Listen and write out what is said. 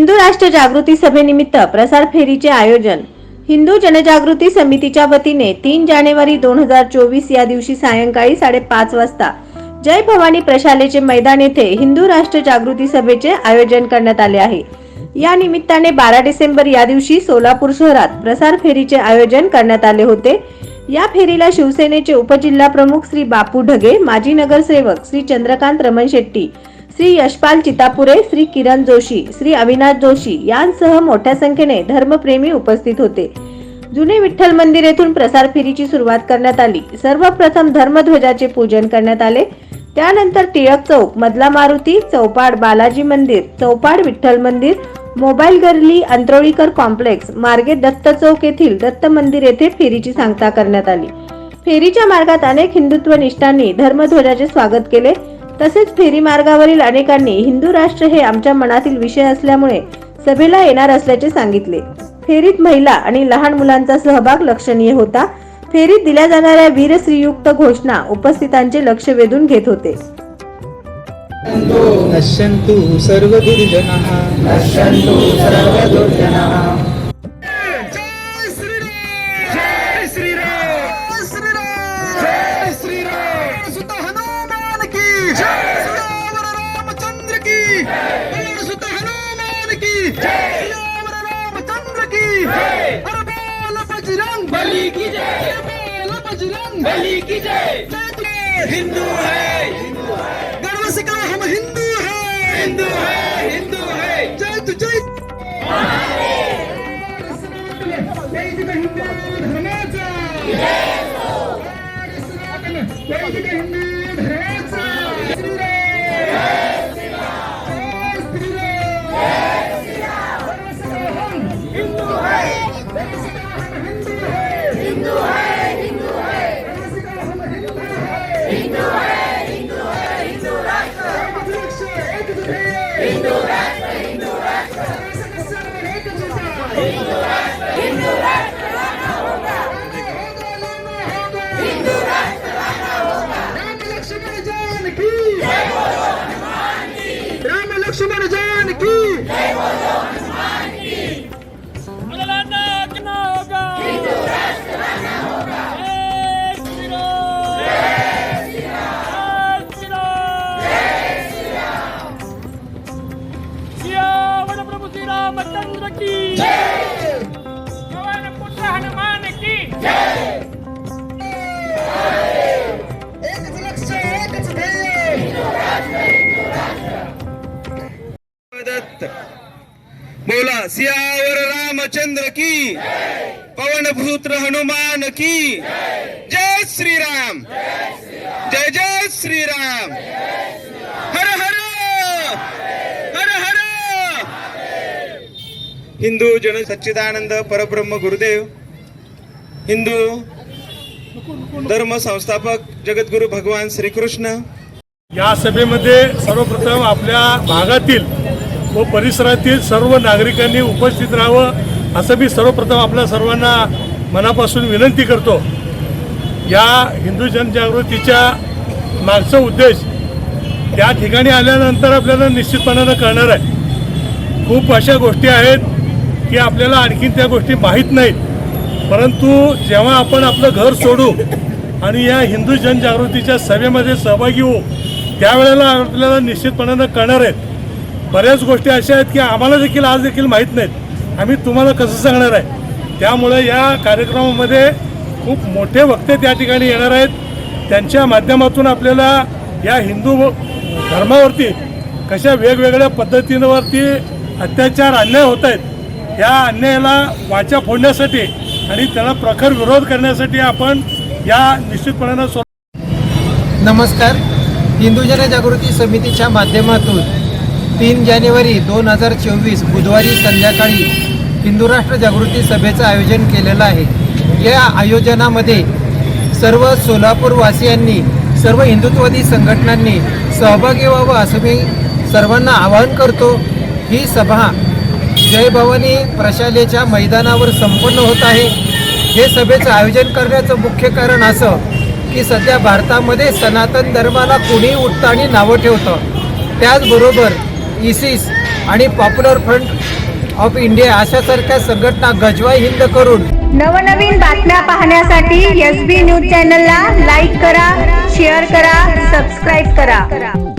हिंदू राष्ट्र जागृती सभेनिमित्त प्रसार फेरीचे आयोजन हिंदू जनजागृती समितीच्या वतीने 3 जानेवारी 2024 या दिवशी सायंकाळी 5:30 वाजता जय भवानी प्रशालेचे मैदान येथे हिंदू राष्ट्र जागृती सभेचे आयोजन करण्यात आले आहे। या निमित्ताने 12 डिसेंबर या दिवशी सोलापूर शहरात प्रसार फेरीचे आयोजन करण्यात आले होते। या फेरीला शिवसेनेचे उपजिल्हा प्रमुख श्री बापू ढगे, माजी नगरसेवक श्री चंद्रकांत रमण शेट्टी, श्री यशपाल चितापुरे, श्री किरण जोशी, श्री अविनाश जोशी यांसह मोठ्या संख्येने धर्मप्रेमी उपस्थित होते। जुने विठ्ठल मंदिर येथून प्रसार फेरीची सुरुवात करण्यात आली। सर्वप्रथम धर्मध्वजाचे पूजन करण्यात आले। त्यानंतर टिळक चौक, मधला मारुती, चौपाड बालाजी मंदिर, चौपाड विठ्ठल मंदिर, मोबाईल गरली, अंत्रोळीकर कॉम्प्लेक्स मार्गे दत्त चौक येथील दत्त मंदिर येथे फेरीची सांगता करण्यात आली। फेरीच्या मार्गात अनेक हिंदुत्व निष्ठांनी धर्मध्वजाचे स्वागत केले। तसेच फेरी मार्गावरील अनेकांनी हिंदू राष्ट्र हे आमच्या मनातील विषय असल्यामुळे सभेला येणार असल्याचे सांगितले। फेरीत महिला आणि लहान मुलांचा सहभाग लक्षणीय होता। फेरीत दिल्या जाणाऱ्या वीरश्रीयुक्त घोषणा उपस्थितांचे लक्ष वेधून घेत होते। नश्यन्तु सर्व दुर्जनाः, नश्यन्तु सर्व दुर्जनाः। जय श्री राम, जय श्री राम, जय श्री राम। सुत हनुमान की जय, सियावर रामचंद्र की जय, सुत हनुमान की जय, सियावर रामचंद्र की जय। हर बोल बजरंग बली की जय, बोल बजरंग बली की जय। हिंदू है, गर्व से कहो हम हिंदू है, हिंदू है, हिंदू है। जय तू जय लक्ष्मण जान की जय, बोलो हनुमान की। बदलाना क्या होगा, हिंदू राष्ट्र बनाना होगा। जय श्री राम, जय श्री राम, जय श्री राम, जय श्री राम। सियावर प्रभु श्री रामचंद्र की जय, पवन पुत्र हनुमान की जय। एकच लक्ष्य, एकच ध्येय, हिंदू राष्ट्र, हिंदू राष्ट्र। बोला सियावर रामचंद्र की, पवन पुत्र हनुमान की जय श्री राम, जय जय श्री राम। हर हर हर हर। हिंदू जन सच्चिदानंद परब्रह्म गुरुदेव, हिंदू धर्म संस्थापक जगद्गुरु भगवान श्रीकृष्ण। या सभेमध्ये सर्वप्रथम आपल्या भागातील व परिसरातील सर्व नागरिकांनी उपस्थित राहावं असं मी सर्वप्रथम आपल्या सर्वांना मनापासून विनंती करतो। या हिंदू जनजागृतीच्या मागचा उद्देश त्या ठिकाणी आल्यानंतर आपल्याला निश्चितपणानं कळणार आहे। खूप अशा गोष्टी आहेत की आपल्याला आणखीन त्या गोष्टी माहीत नाहीत, परंतु जेव्हा आपण आपलं घर सोडू आणि या हिंदू जनजागृतीच्या सभेमध्ये सहभागी होऊ त्यावेळेला आपल्याला निश्चितपणानं कळणार आहेत। बऱ्याच गोष्टी अशा आहेत की आम्हाला देखील आज देखील माहीत नाहीत, आम्ही तुम्हाला कसं सांगणार आहे। त्यामुळे या कार्यक्रमामध्ये खूप मोठे वक्ते त्या ठिकाणी येणार आहेत। त्यांच्या माध्यमातून आपल्याला या हिंदू धर्मावरती कशा वेगवेगळ्या पद्धतींवरती अत्याचार अन्याय होत आहेत, या अन्यायाला वाचा फोडण्यासाठी आणि त्याला प्रखर विरोध करण्यासाठी आपण या निश्चितपणानं नमस्कार। हिंदू जनजागृती समितीच्या माध्यमातून 3 जानेवारी 2024 बुधवारी संध्याकाळी हिंदू राष्ट्र जागृती सभेचं आयोजन केलेलं आहे। या आयोजनामध्ये सर्व सोलापूरवासियांनी, सर्व हिंदुत्ववादी संघटनांनी सहभागी व्हावं असं मी सर्वांना आवाहन करतो। ही सभा जय भवानी प्रशालेच्या मैदानावर संपन्न होत आहे। हे सभेचं आयोजन करण्याचं मुख्य कारण असं की सध्या भारतामध्ये सनातन धर्माला कोणी उठतं आणि नावं ठेवतं। त्याचबरोबर ISIS आणि पॉप्युलर फ्रंट ऑफ इंडिया अशासारख्या संघटना गजवा हिंद करून नवनवीन बातम्या पाहण्यासाठी SB न्यूज चॅनलला लाईक करा, शेअर करा, सबस्क्राईब करा.